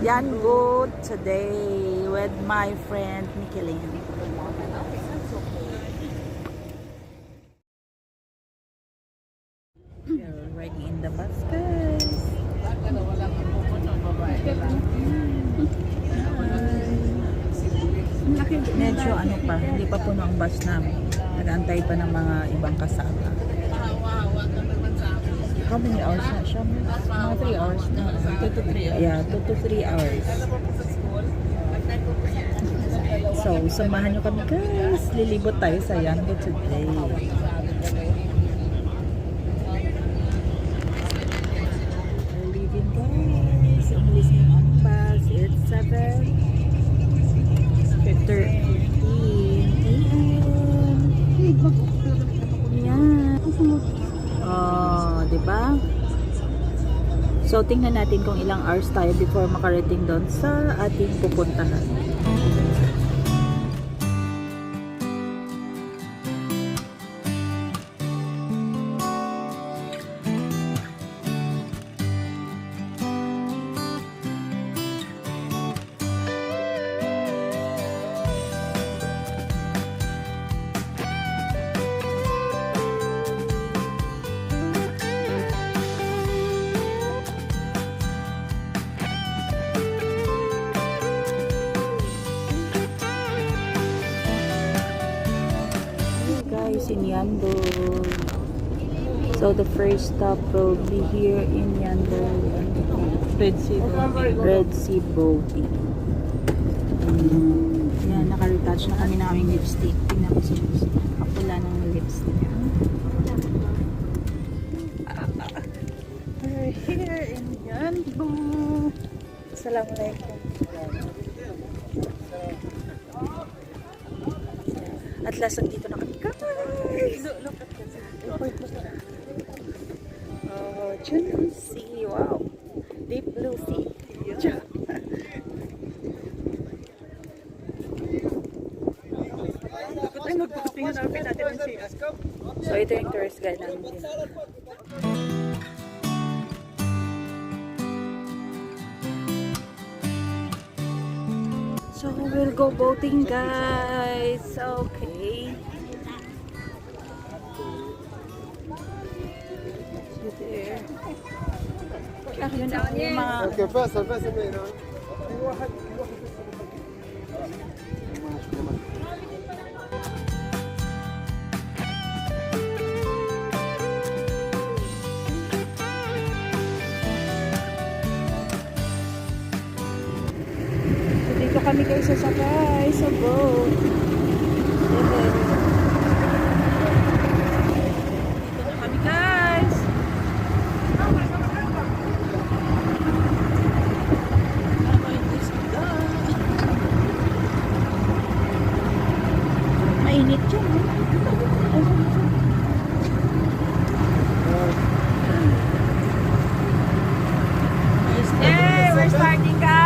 Yanbo today with my friend Nikilin. We're already in the bus, guys. Medyo ano pa, hindi pa puno ang bus namin. Nag-antay pa ng mga ibang kasama. How many hours na siya? Mga 3 hours na. 2 to 3 hours. Yeah, 2 to 3 hours. So, samahan nyo kami guys. Lilibot tayo sa Yanbo today. We're leaving guys. Umalis na yung bus. It's 7:15 a.m. Yan. Oh, diba? So, tingnan natin kung ilang hours tayo before makarating doon sa ating pupuntahan. In Yanbo. So the first stop will be here in Yanbo. Red Sea Boating. Yan, naka-retouch na kami ng aming lipstick. Tingnan ko si Juice. Kapula ng lipstick. We're here in Yanbo. Assalamualaikum. At last, dito na kami. Guys! Oh, Chun Sea. Wow. Deep blue sea. So, ito yung tourist guide namin din. So, we'll go boating, guys. Okay. There. Yun yung mga... Okay, pasa mira. Dito kami guys sasakay sa boat. Dito na kami guys. Mainit dyan. Hey, we're starting guys.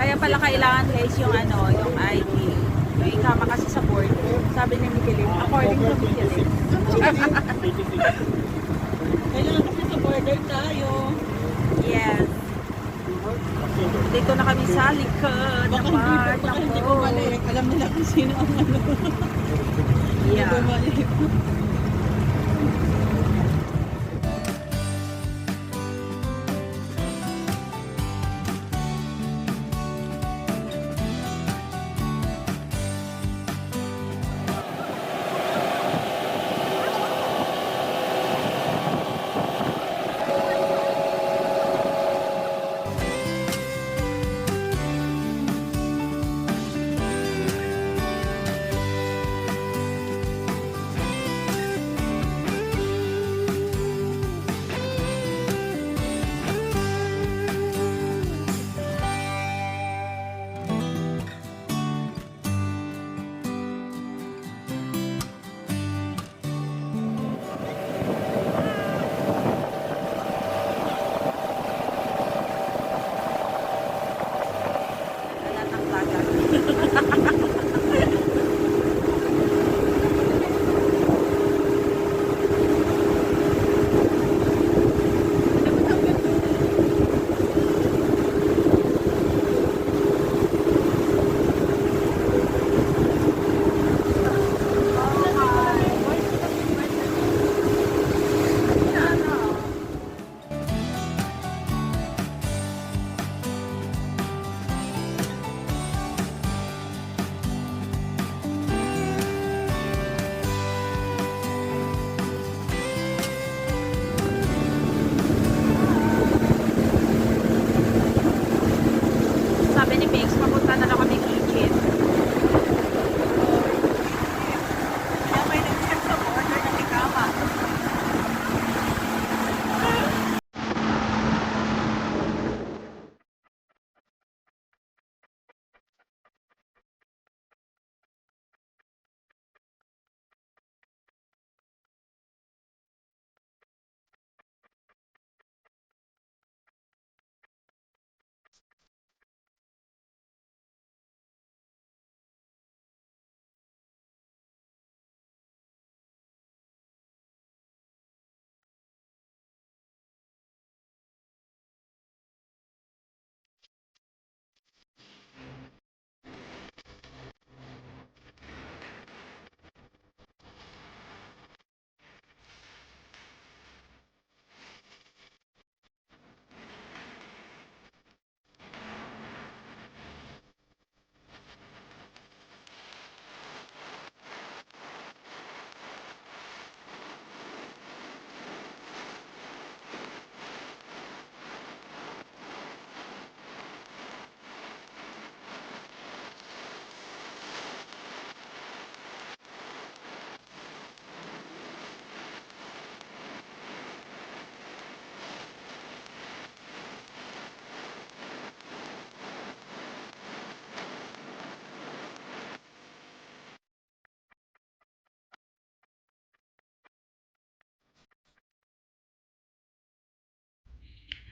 Kaya pala kailangan guys yung yung ID. Yung ikama kasi sa board. Sabi ni Mikilin, according to Mikilin. Kailangan kasi sa border tayo. Yes. Dito na kami sa likod na part ng boat. Alam nila kung sino ang Yeah.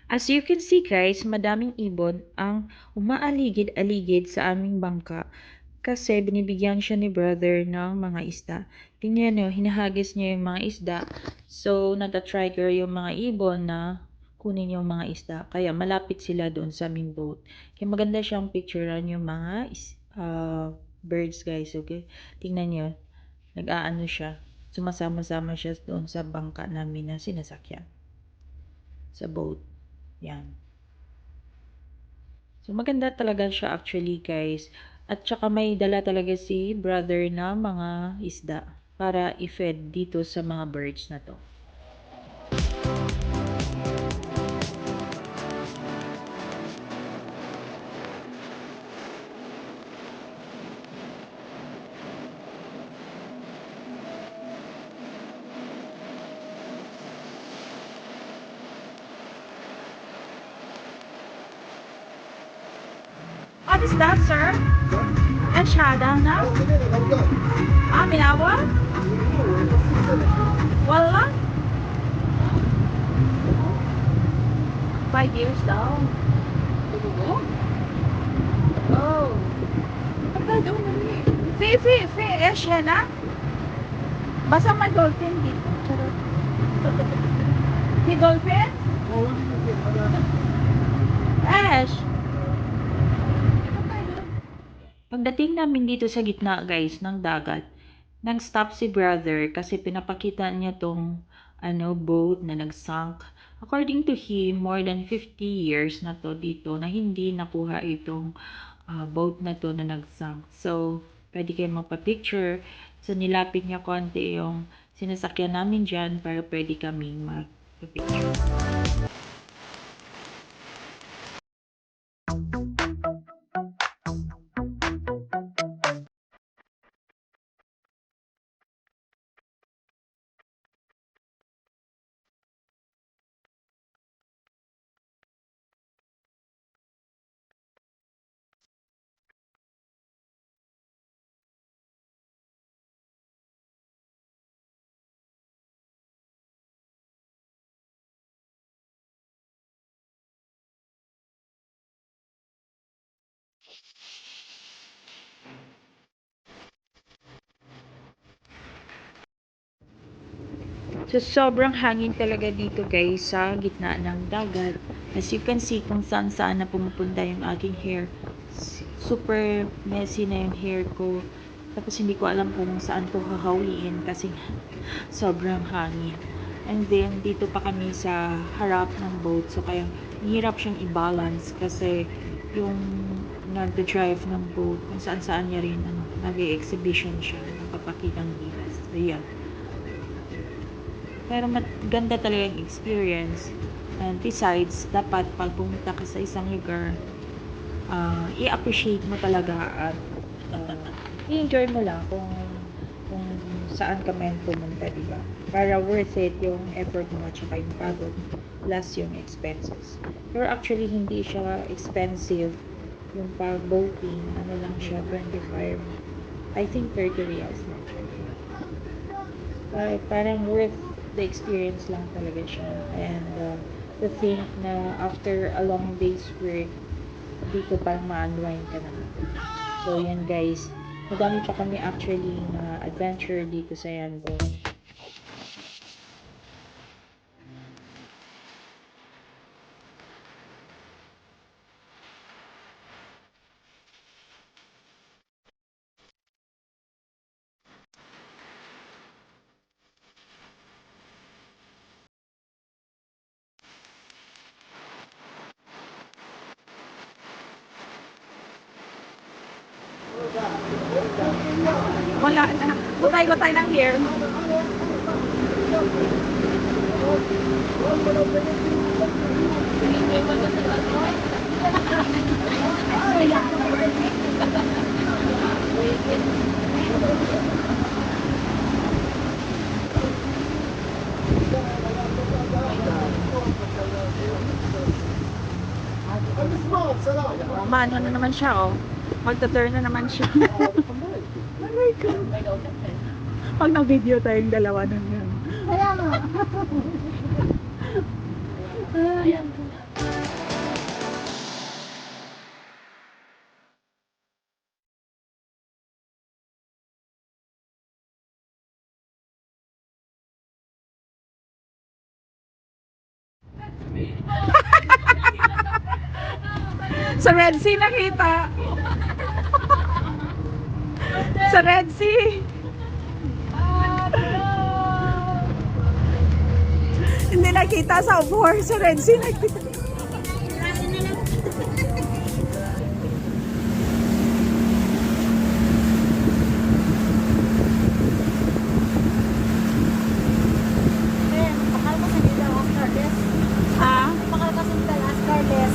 As you can see guys, madaming ibon ang umaaligid-aligid sa aming bangka kasi binibigyan siya ni brother ng mga isda. Tingnan nyo, hinahagis niya yung mga isda. So, nata-trigger yung mga ibon na kunin yung mga isda. Kaya malapit sila doon sa aming boat. Kaya maganda siyang picturean yung mga birds guys, okay? Tingnan nyo, nag-aano siya. Sumasama-sama siya doon sa bangka namin na sinasakyan. Sa boat. Yan. So, maganda talaga siya actually guys. At saka may dala talaga si brother na mga isda para i-fed dito sa mga birds na to. What is that, sir? Enchilada na? Minawa? Wala? 5 years daw. Oh. Fi, Enchilada? Basta may dolphin dito. Charot. Si dolphin? Ash. Pagdating namin dito sa gitna guys ng dagat, nag-stop si brother kasi pinapakita niya tong boat na nag-sunk. According to him, more than 50 years na to dito na hindi nakuha itong boat na to na nag-sunk. So, pwede kayo magpa-picture. So, nilapit niya konti yung sinasakyan namin dyan para pwede kaming magpa-picture. So, sobrang hangin talaga dito guys sa gitna ng dagat. As you can see kung saan saan na pumupunta yung aking hair. Super messy na yung hair ko. Tapos hindi ko alam kung saan ko hahawiin kasi sobrang hangin. And then, dito pa kami sa harap ng boat. So, kaya hirap siyang i-balance kasi yung nag-drive ng boat, kung saan saan niya rin nag-exhibition siya, nagpapakitang gilas. So, yan. Pero maganda talaga yung experience. And besides, dapat pag pumunta ka sa isang lugar, i-appreciate mo talaga at i-enjoy mo lang kung saan ka man pumunta, diba? Para worth it yung effort mo at saka yung pagod plus yung expenses. Pero actually, hindi siya expensive yung pag-boating. Ano lang siya, 25, I think 30 reals na. Parang worth the experience lang talaga siya. And to think na after a long day's work, dito parang ma-unwind ka naman. So, yan guys. Madami pa kami actually na adventure dito sa Yangon. Wala na. Gutay-gutay ng hair. Mano na naman siya, oh. Magta-turn na naman siya. Oh my God. Pag na-video tayong dalawa nun yun. Ayan. Sa Red Sea nakita. Sa Red Sea. Hindi nakita sa Obor. Sa Red Sea nakita. Bakal ko sa nila Oscar-less. Ha? Bakal ko sa nila Oscar-less.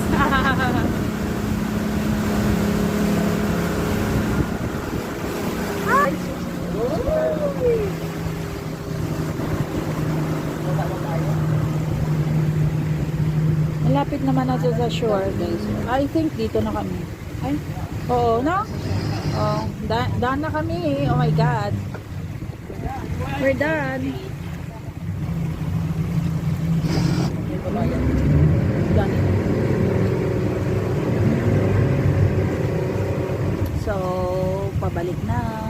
Malapit naman na sa shore, guys. I think dito na kami. Ay, oo, no? Oh, daan na kami. Oh my God. We're done. Done. So, pabalik na.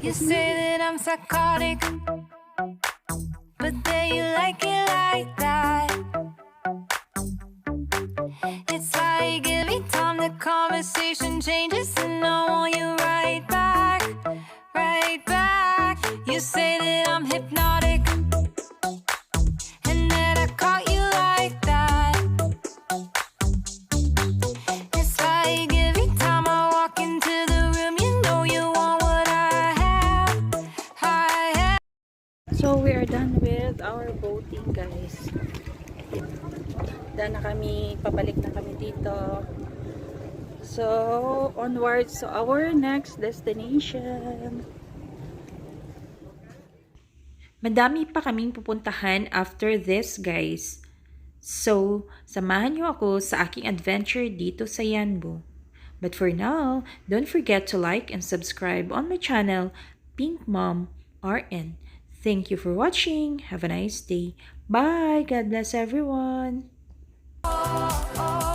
You say that I'm psychotic, but then you like it like that. It's like every time the conversation changes, and I want you right back, right back. You say that I'm hypnotic, and that I caught you like that. It's like every time I walk into the room, you know you want what I have. I have. So, we are done with our boating, guys. Done na kami. Pabalik na kami dito. So, onwards to our next destination. Madami pa kaming pupuntahan after this, guys. So, samahan niyo ako sa aking adventure dito sa Yanbu. But for now, don't forget to like and subscribe on my channel, Pink Mom RN. Thank you for watching. Have a nice day. Bye. God bless everyone. Oh, oh.